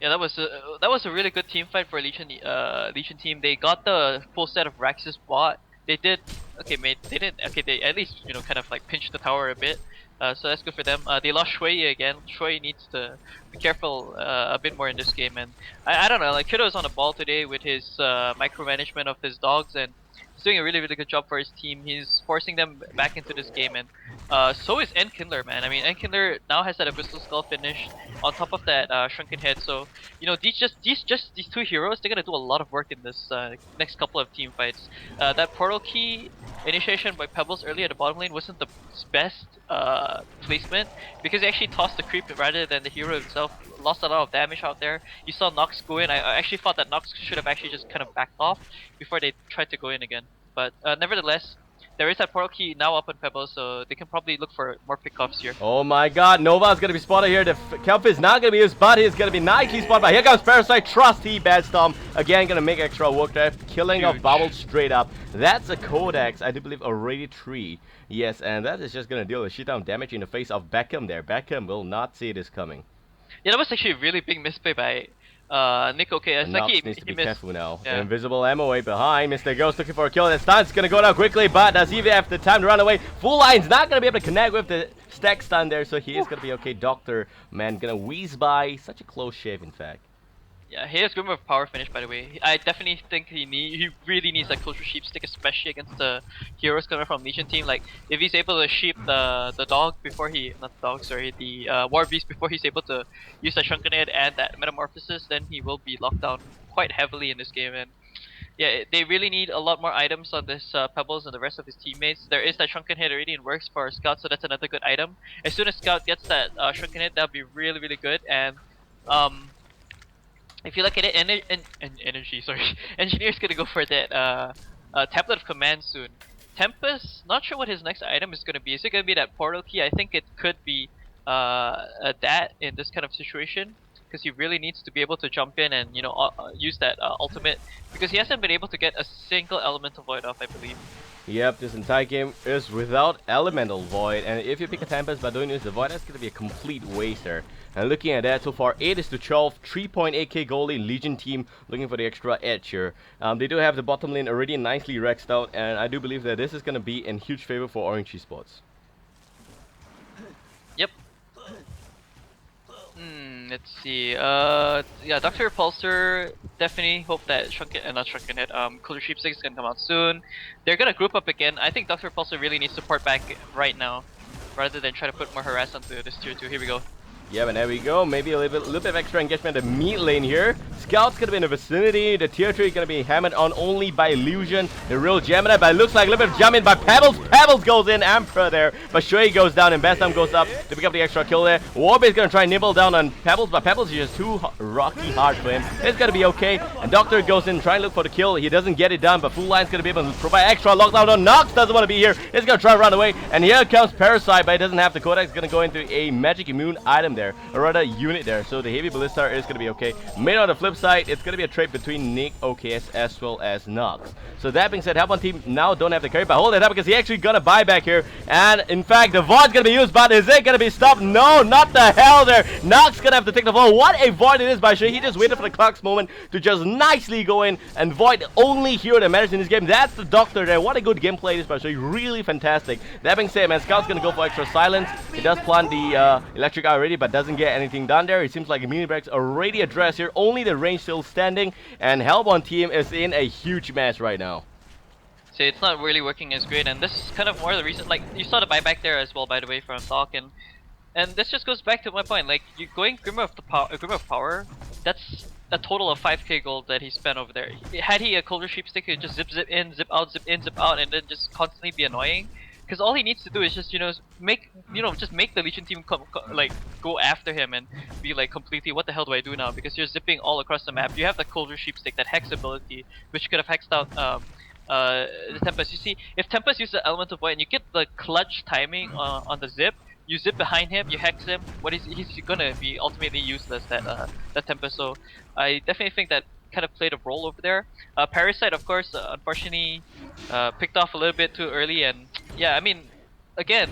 Yeah, that was a really good team fight for Legion team. They got the full set of Rax's bot. They did okay, mate. They didn't okay. They at least kind of like pinched the tower a bit. So that's good for them. They lost Shui again. Shui needs to be careful a bit more in this game, and I don't know. Like Kiddo is on the ball today with his micromanagement of his dogs, and he's doing a really good job for his team. He's forcing them back into this game, and so is Endkindler, man. I mean, Endkindler now has that Abyssal Skull finish on top of that Shrunken Head. So these two heroes, they're gonna do a lot of work in this next couple of team fights. That portal key initiation by Pebbles early at the bottom lane wasn't the best placement because he actually tossed the creep rather than the hero himself. Lost a lot of damage out there. You saw Nox go in. I actually thought that Nox should have actually just kind of backed off before they tried to go in again. But nevertheless, there is that portal key now up on Pebbles, so they can probably look for more pickoffs here. Oh my god, Nova's gonna be spotted here. The Kelp is not gonna be used, but he's gonna be nicely spotted by here comes Parasite. Trusty Bad Storm. Again, gonna make extra work there. Killing of Babael straight up. That's a Codex, I do believe already 3. Yes, and that is just gonna deal a shit ton of damage in the face of Beckham there. Beckham will not see this coming. Yeah, that was actually a really big misplay by Nick. Okay, it's like he needs to be missed. careful now. Yeah. Invisible ammo way behind. Mr. Ghost looking for a kill. That stun's gonna go down quickly, but does he have the time to run away? Full line's not gonna be able to connect with the stack stun there, so he is gonna be okay. Doctor, man, gonna wheeze by. Such a close shave, in fact. Yeah, he has Glimmer of Power finish, by the way. I definitely think he really needs that Culture Sheep stick, especially against the heroes coming from Legion team. Like, if he's able to sheep the dog before he, not the dog, sorry, the War Beast before he's able to use that Shrunken Head and that Metamorphosis, then he will be locked down quite heavily in this game. And yeah, they really need a lot more items on this Pebbles and the rest of his teammates. There is that Shrunken Head already in works for Scout, so that's another good item. As soon as Scout gets that Shrunken Head, that'll be really good. And if you look at it, energy, sorry, Engineer's gonna go for that Tablet of Command soon. Tempest, not sure what his next item is gonna be. Is it gonna be that portal key? I think it could be that in this kind of situation, because he really needs to be able to jump in and use that ultimate, because he hasn't been able to get a single Elemental Void off, I believe. Yep, this entire game is without Elemental Void, and if you pick a Tempest but don't use the Void, that's gonna be a complete waster. And looking at that, so far 8-12, 3.8k gold in Legion team, looking for the extra edge here. They do have the bottom lane already nicely rexed out, and I do believe that this is gonna be in huge favor for Orange esports. Yep. Let's see. Yeah, Dr. Repulsor, definitely hope that Shrunken Head, Culture Sheep 6 is gonna come out soon. They're gonna group up again. I think Dr. Repulsor really needs support back right now, rather than try to put more harass onto this tier 2. Here we go. Yeah, and there we go. Maybe a little bit of extra engagement in the mid lane here. Scout's gonna be in the vicinity. The tier 3 is gonna be hammered on only by Illusion. The real Gemini, but it looks like a little bit of jump in by Pebbles. Pebbles goes in, Emperor there. But Shui goes down and Bestam goes up to pick up the extra kill there. Warbe's gonna try and nibble down on Pebbles, but Pebbles is just too rocky hard for him. It's gonna be okay. And Doctor goes in, trying to look for the kill. He doesn't get it done, but Full Line's gonna be able to provide extra lockdown on Nox. Doesn't want to be here. He's gonna try and run away. And here comes Parasite, but he doesn't have the Codex. Gonna go into a magic immune item there, or rather unit there, so the heavy ballista is going to be okay. Made on the flip side, it's going to be a trade between Nick, OKS, as well as Nox. So that being said, Hellbound team now don't have the carry, but hold it up because he actually going to buy back here. And in fact, the Void's going to be used, but is it going to be stopped? No, not the hell there. Nox going to have to take the fall. What a Void it is by Shui. He just waited for the clock's moment to just nicely go in, and Void, the only hero that matters in this game. That's the Doctor there. What a good gameplay it is by Shui. Really fantastic. That being said, man, Scout's going to go for extra silence. He does plant the electric eye already, but doesn't get anything done there. It seems like immunity breaks already addressed here. Only the range still standing, and Hellbound team is in a huge mess right now. So it's not really working as great, and this is kind of more the reason. Like, you saw the buyback there as well, by the way, from Talk, and this just goes back to my point. Like, you going Glimmer of Power, that's a total of 5k gold that he spent over there. Had he a Culture Sheep stick, he would just zip in, zip out, zip in, zip out, and then just constantly be annoying. Because all he needs to do is just make the Legion team go after him and be like completely, what the hell do I do now? Because you're zipping all across the map. You have the Culture Sheep stick, that hex ability, which could have hexed out the Tempest. You see, if Tempest uses the Elemental Void and you get the clutch timing on the zip, You zip behind him, you hex him. He's gonna be ultimately useless. That Tempest. So I definitely think that kind of played a role over there. Parasite, of course, unfortunately, picked off a little bit too early, and yeah, I mean, again,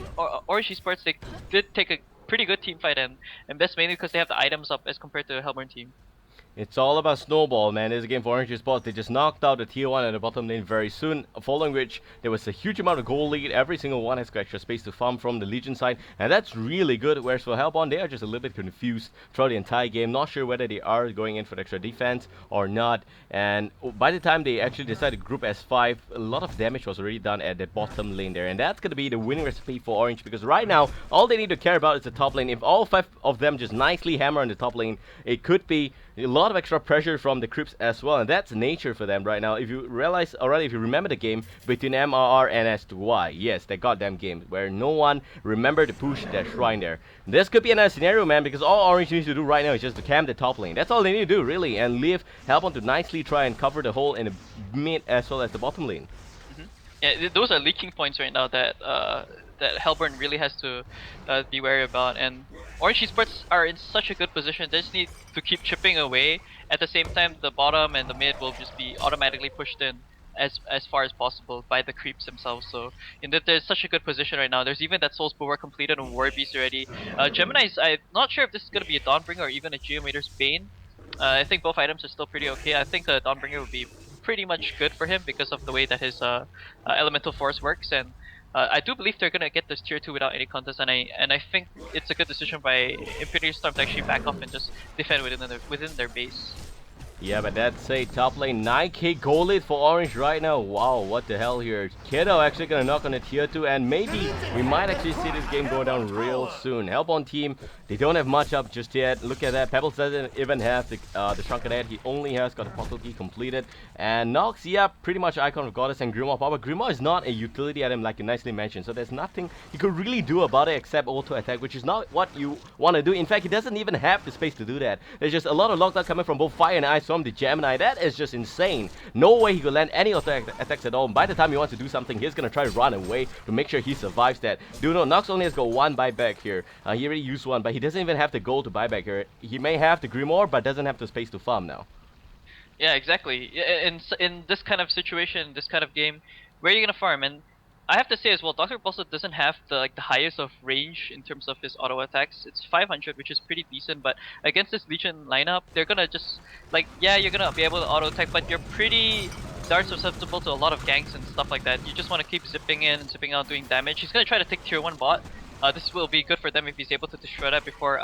Orange Esports, they did take a pretty good team fight, and that's mainly because they have the items up as compared to the Hellborn team. It's all about snowball, man. This is a game for Orange Esports. They just knocked out the tier 1 at the bottom lane very soon, following which there was a huge amount of goal lead. Every single one has got extra space to farm from the Legion side, and that's really good. Whereas for Hellborn, they are just a little bit confused throughout the entire game, not sure whether they are going in for the extra defense or not. And by the time they actually decided to group as 5, a lot of damage was already done at the bottom lane there, and that's going to be the winning recipe for Orange, because right now, all they need to care about is the top lane. If all 5 of them just nicely hammer on the top lane, it could be a lot of extra pressure from the creeps as well, and that's nature for them right now. If you realize already, if you remember the game between MRR and S2Y, yes, that goddamn game where no one remembered to push that shrine there. This could be another scenario, man, because all Orange needs to do right now is just to camp the top lane. That's all they need to do, really, and leave Hellborn to nicely try and cover the hole in the mid as well as the bottom lane. Yeah, those are leaking points right now that that Hellborn really has to be wary about. And Orange Esports are in such a good position. They just need to keep chipping away. At the same time, the bottom and the mid will just be automatically pushed in as far as possible by the creeps themselves. So there's such a good position right now. There's even that Soul's Bulwark completed on War Beast already. Gemini's, I'm not sure if this is going to be a Dawnbringer or even a Geometer's Bane. I think both items are still pretty okay. I think a Dawnbringer would be pretty much good for him because of the way that his Elemental Force works, and I do believe they're gonna get this tier 2 without any contest, and I think it's a good decision by impunity.storm to actually back off and just defend within their base. Yeah, but that's a top lane 9k goal lead for Orange right now. Wow, what the hell here. Kiddo actually gonna knock on the tier 2, and maybe we might actually see this game go down real soon. Hellborn team, they don't have much up just yet. Look at that, Pebbles doesn't even have the Shrunken Head. He only has got the portal key completed. And Nox, yeah, pretty much Icon of Goddess and Grimoire power. Grimoire is not a utility item like you nicely mentioned, so there's nothing you could really do about it except auto attack, which is not what you want to do. In fact, he doesn't even have the space to do that. There's just a lot of lockdown coming from both Fire and Ice from the Gemini. That is just insane. No way he could land any auto attacks at all. And by the time he wants to do something, he's gonna try to run away to make sure he survives that. Do you know, Nox only has got one buyback here. He already used one, but he doesn't even have the gold to buy back here. He may have the Grimoire, but doesn't have the space to farm now. Yeah, exactly. In this kind of situation, this kind of game, where are you gonna farm? And I have to say as well, Dr. Bolsa doesn't have the highest of range in terms of his auto attacks. It's 500, which is pretty decent, but against this Legion lineup, they're gonna just yeah, you're gonna be able to auto attack, but you're pretty darn susceptible to a lot of ganks and stuff like that. You just want to keep zipping in and zipping out, doing damage. He's gonna try to take tier 1 bot. This will be good for them if he's able to destroy that before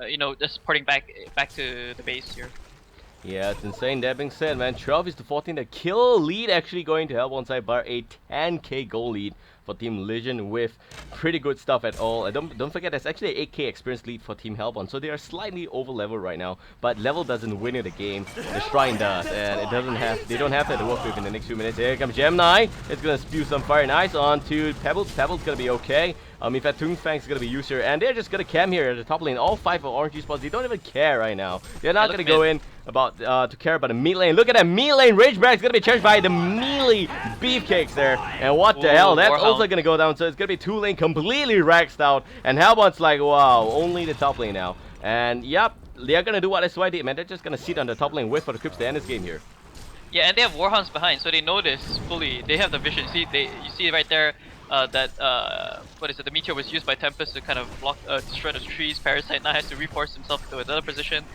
you know, just porting back to the base here. Yeah, it's insane. That being said, man, 12 is to 14. The kill lead actually going to Hellborn side, bar a 10k goal lead for Team Legion with pretty good stuff at all. And don't forget, there's actually an 8k experience lead for Team Hellborn, so they are slightly over level right now. But level doesn't win you the game. The Shrine does, and it doesn't have. They don't have that to work with in the next few minutes. Here comes Gemini. It's gonna spew some fire and ice onto Pebbles. Pebbles gonna be okay. In fact, Toonfang is gonna be used here, and they're just gonna camp here at the top lane. All 5 of Orange Esports, they don't even care right now. They're not gonna go in about to care about the mid lane. Look at that mid lane. Rageback is gonna be charged by the melee beefcakes there, and what the hell? That's also gonna go down. So it's gonna be 2 lane completely raxed out, and Hellborn's like, wow, only the top lane now. And yep, they're gonna do what SY did, man. They're just gonna sit on the top lane, wait for the creeps to end this game here. Yeah, and they have Warhounds behind, so they know this fully. They have the vision. You see right there. What is it? The meteor was used by Tempest to kind of block, destroy the trees. Parasite now has to reforce himself to another position.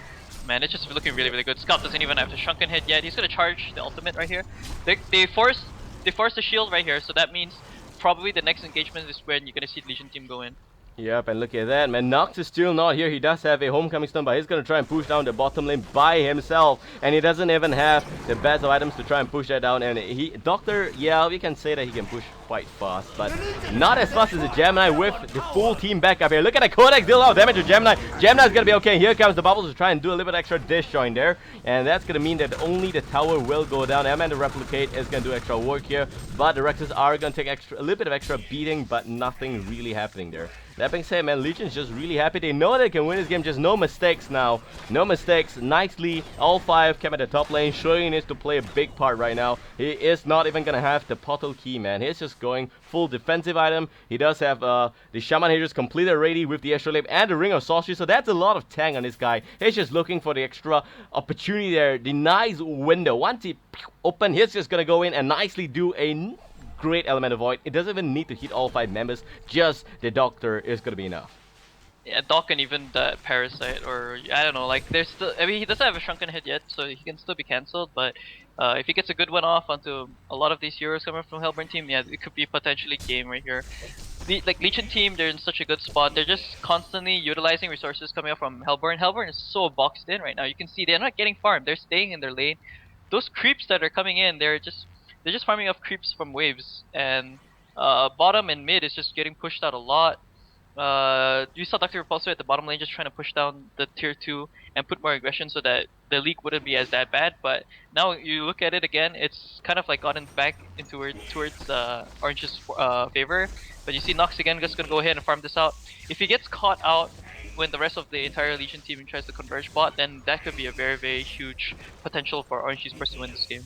Man, it's just looking really, really good. Scout doesn't even have the Shrunken Head yet. He's gonna charge the ultimate right here. They force the shield right here, so that means probably the next engagement is when you're gonna see the Legion team go in. Yep, and look at that, man. Nox is still not here. He does have a homecoming stun, but he's gonna try and push down the bottom lane by himself. And he doesn't even have the best of items to try and push that down. And Doctor, yeah, we can say that he can push quite fast, but not as fast as the Gemini with the full team back up here. Look at the Codex deal a lot of damage to Gemini. Gemini's gonna be okay. Here comes the bubbles to try and do a little bit extra disjoint there. And that's gonna mean that only the tower will go down. And the replicate is gonna do extra work here. But the Rexes are gonna take a little bit of extra beating, but nothing really happening there. That being said, man, Legion's just really happy. They know they can win this game, just no mistakes now. No mistakes. Nicely, all 5 came at the top lane. Showing needs to play a big part right now. He is not even gonna have the portal key, man. He's just going full defensive item. He does have the Shaman here just completed already with the Astrolabe and the Ring of Sorcery, so that's a lot of tank on this guy. He's just looking for the extra opportunity there. The nice window. Once he open, he's just gonna go in and nicely do a great Elemental Void. It doesn't even need to hit all 5 members, just the Doctor is gonna be enough. Yeah, Doc and even the Parasite, or I don't know, like there's still, I mean, he doesn't have a Shrunken Head yet, so he can still be cancelled, but if he gets a good one off onto a lot of these heroes coming from Hellburn team, yeah, it could be potentially game right here. Like Legion team, they're in such a good spot. They're just constantly utilizing resources coming up from Hellburn. Hellburn is so boxed in right now. You can see they're not getting farmed. They're staying in their lane. Those creeps that are coming in, they're just farming off creeps from waves, and bottom and mid is just getting pushed out a lot. You saw Dr. Repulsor at the bottom lane just trying to push down the tier 2 and put more aggression so that the league wouldn't be as that bad, but now you look at it again, it's kind of like gotten back into towards Orange's favor. But you see Nox again just gonna go ahead and farm this out. If he gets caught out when the rest of the entire Legion team tries to converge bot, then that could be a very, very huge potential for Orange Esports to win this game.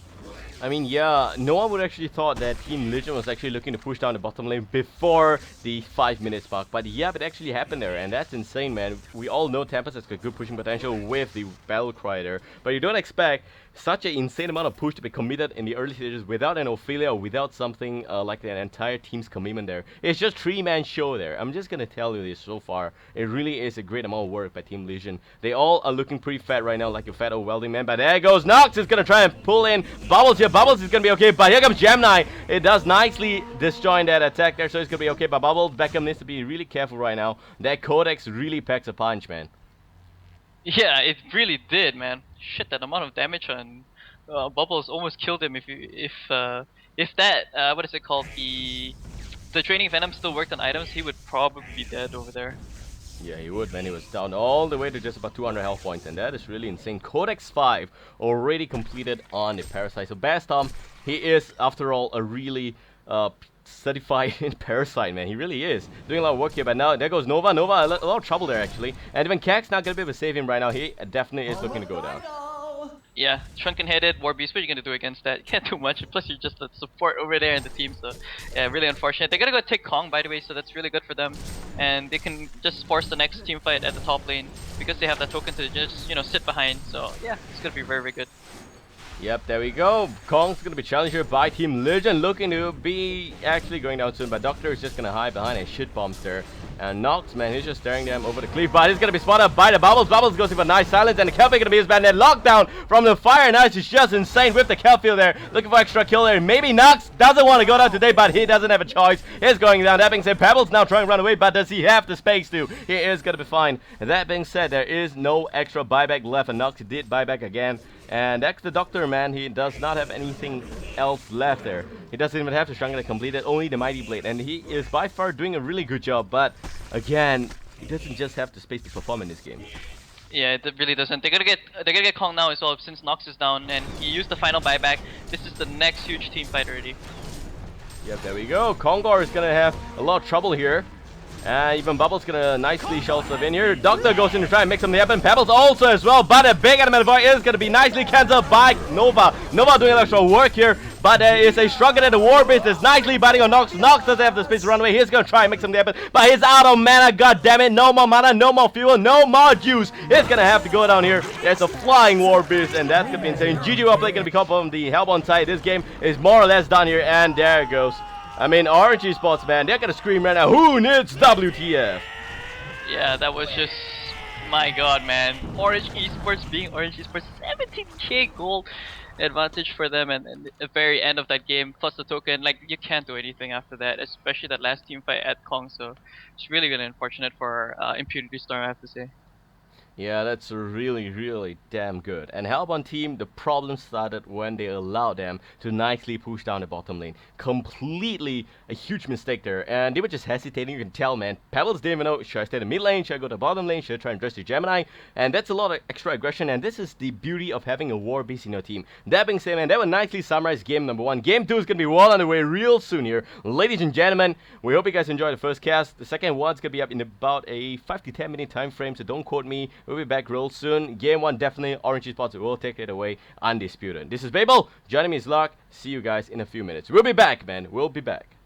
I mean, yeah, no one would actually thought that Team Legion was actually looking to push down the bottom lane before the 5 minutes mark. But yeah, it actually happened there, and that's insane, man. We all know Tempest has got good pushing potential with the Battle Cry there, but you don't expect such an insane amount of push to be committed in the early stages without an Ophelia or without something like an entire team's commitment there. It's just 3-man show there. I'm just gonna tell you this so far. It really is a great amount of work by Team Legion. They all are looking pretty fat right now, like a fat old welding man. But there goes Nox. Is gonna try and pull in Bubbles here. Bubbles is gonna be okay, but here comes Gemini. It does nicely disjoin that attack there, so it's gonna be okay. But Bubbles, Beckham needs to be really careful right now. That Codex really packs a punch, man. Yeah, it really did, man. Shit, that amount of damage on Bubbles almost killed him. If that what is it called, the Draining Venom still worked on items, he would probably be dead over there. Yeah, he would, man. He was down all the way to just about 200 health points, and that is really insane. Codex 5 already completed on the Parasite. So Bastom, he is, after all, a really certified in Parasite, man. He really is doing a lot of work here. But now there goes Nova. Nova, a lot of trouble there, actually. And even Kek's not gonna be able to save him right now. He definitely is looking to go down. Yeah, Shrunken-Headed, War Beast, what are you gonna do against that? You can't do much, plus you're just the support over there in the team, so yeah, really unfortunate. They're gonna go take Kong, by the way, so that's really good for them. And they can just force the next team fight at the top lane, because they have that token to just, you know, sit behind, so yeah, it's gonna be very, very good. Yep, there we go. Kong's gonna be challenged here by Team Legion, looking to be actually going down soon, but Doctor is just gonna hide behind a shit bombs there. And Nox, man, he's just staring them over the cliff, but he's gonna be spotted by the Bubbles. Bubbles goes for a nice silence, and the Kelpie gonna be his bad net. Lockdown from the Fire Knights is just insane with the Kelpie there, looking for extra kill there. Maybe Nox doesn't want to go down today, but he doesn't have a choice. He's going down. That being said, Pebbles now trying to run away, but does he have the space to? He is gonna be fine. And that being said, there is no extra buyback left, and Nox did buyback again. And that's the Doctor, man. He does not have anything else left there. He doesn't even have the Shrunken completed, only the Mighty Blade. And he is by far doing a really good job, but again, he doesn't just have the space to perform in this game. Yeah, it really doesn't. They're gonna get Kong now as well, since Nox is down and he used the final buyback. This is the next huge team fight already. Yep, there we go. Kongor is gonna have a lot of trouble here. Even Bubbles gonna nicely shell stuff in here. Doctor goes in to try and make something happen. Pebbles also as well, but a big element void is gonna be nicely cancelled by Nova. Nova doing extra work here, but there is a Shrunken at the War Beast is nicely biting on Nox. Nox doesn't have the space to run away. He's gonna try and make something happen, but he's out of mana. God damn it! No more mana, no more fuel, no more juice. It's gonna have to go down here. There's a flying War Beast, and that's gonna be insane. GG Upplay gonna be caught from the Hellbourne side. This game is more or less done here, and there it goes. I mean, Orange Esports, man, they're gonna scream right now, who needs WTF? Yeah, that was just, my god, man. Orange Esports being Orange Esports, 17k gold advantage for them, and the very end of that game, plus the token, like, you can't do anything after that, especially that last team fight at Kong, so it's really, really unfortunate for Impunity Storm, I have to say. Yeah, that's really, really damn good. And HoN team, the problem started when they allowed them to nicely push down the bottom lane. Completely a huge mistake there. And they were just hesitating, you can tell, man. Pebbles didn't even know, should I stay in the mid lane, should I go to the bottom lane, should I try and dress the Gemini? And that's a lot of extra aggression, and this is the beauty of having a war beast in your team. That being said, man, that would nicely summarize game number 1. Game 2 is going to be well on the way real soon here. Ladies and gentlemen, we hope you guys enjoyed the first cast. The second one's going to be up in about a 5 to 10 minute time frame, so don't quote me. We'll be back real soon. Game 1 definitely, Orange Esports will take it away undisputed. This is Babael, joining me is Larc. See you guys in a few minutes. We'll be back, man. We'll be back.